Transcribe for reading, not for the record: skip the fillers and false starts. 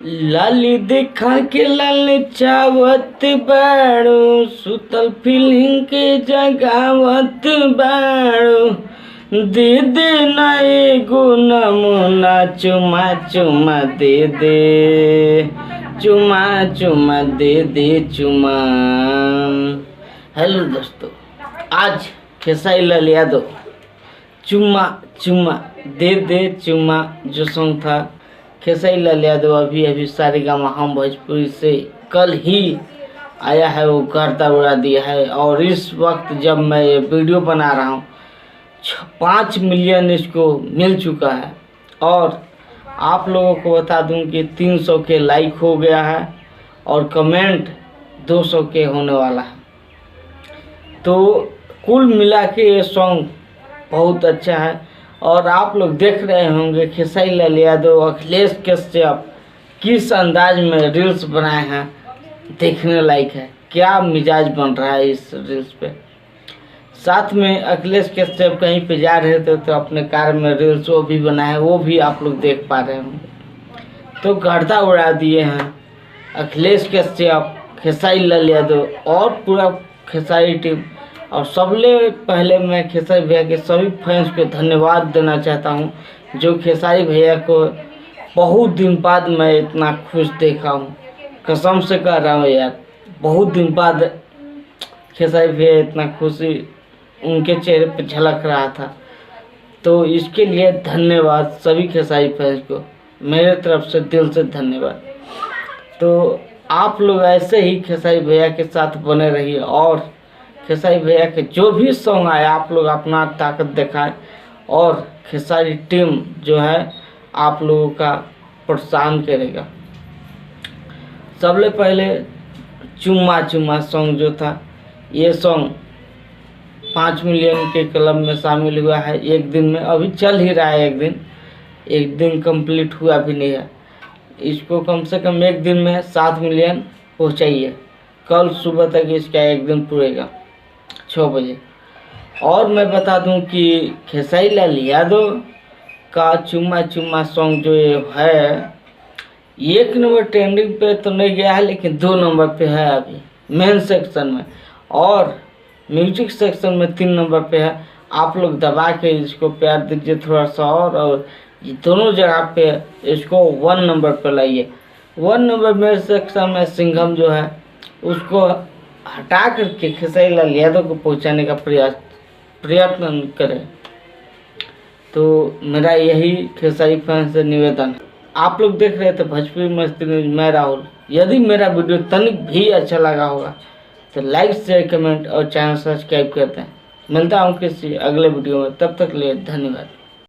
लाली देखा के लाल चावत बाड़ो, सुतल फीलिंग के जगावत बाड़ो। दे दे ना एगो नमूना, चुमा चुमा दे दे, चुमा चुमा दे दे चुमा। हेलो दोस्तों, आज खेसारी लाल यादव चुम्मा चुम्मा दे दे चुम्मा जो सॉन्ग था, खेसारी लाल यादव अभी सारेगामा हम भोजपुरी से कल ही आया है, वो गर्दा उड़ा दिया है। और इस वक्त जब मैं ये वीडियो बना रहा हूँ 5 मिलियन इसको मिल चुका है। और आप लोगों को बता दूं कि 300 के लाइक हो गया है और कमेंट 200 के होने वाला है। तो कुल मिला के ये सॉन्ग बहुत अच्छा है। और आप लोग देख रहे होंगे खेसारी लाल यादव अखिलेश कश्यप किस अंदाज में रील्स बनाए हैं, देखने लायक है। क्या मिजाज बन रहा है इस रील्स पे। साथ में अखिलेश कश्यप कहीं पे जा रहे थे तो अपने कार में रील्स वो भी बनाए, वो भी आप लोग देख पा रहे होंगे। तो गर्दा उड़ा दिए हैं अखिलेश कश्यप, खेसारी लाल यादव और पूरा खेसारी टीम। और सबले पहले मैं खेसारी भैया के सभी फैंस को धन्यवाद देना चाहता हूं, जो खेसारी भैया को बहुत दिन बाद मैं इतना खुश देखा हूं। कसम से कह रहा हूं यार, बहुत दिन बाद खेसारी भैया इतना खुशी उनके चेहरे पे झलक रहा था। तो इसके लिए धन्यवाद सभी खेसारी फैंस को, मेरे तरफ से दिल से धन्यवाद। तो आप लोग ऐसे ही खेसारी भैया के साथ बने रहिए और खेसारी भैया के जो भी सॉन्ग आए आप लोग अपना ताकत दिखाएं। और खेसारी टीम जो है आप लोगों का प्रोत्साहन करेगा। सबसे पहले चुम्मा चुम्मा सॉन्ग जो था, ये सॉन्ग 5 मिलियन के क्लब में शामिल हुआ है एक दिन में। अभी चल ही रहा है, एक दिन कंप्लीट हुआ भी नहीं है। इसको कम से कम एक दिन में 7 मिलियन पहुँचाइए। कल सुबह तक इसका एक दिन पूरेगा 6 बजे। और मैं बता दूं कि खेसारी लाल यादव का चुम्मा चुम्मा सॉन्ग जो ये है 1 नंबर ट्रेंडिंग पे तो नहीं गया है, लेकिन 2 नंबर पे है अभी मेन सेक्शन में, और म्यूजिक सेक्शन में 3 नंबर पे है। आप लोग दबा के इसको प्यार दीजिए थोड़ा सा, और ये दोनों जगह पे इसको 1 नंबर पे लाइए। 1 नंबर मेन सेक्शन में सिंघम जो है उसको हटा करके खेसारी लाल यादव को पहुंचाने का प्रयत्न करें। तो मेरा यही खेसारी फैंस से निवेदन है। आप लोग देख रहे थे भोजपुरी मस्ती न्यूज, मैं राहुल। यदि मेरा वीडियो तनिक भी अच्छा लगा होगा तो लाइक शेयर कमेंट और चैनल सब्सक्राइब करते हैं। मिलता हूँ किसी अगले वीडियो में, तब तक के लिए धन्यवाद।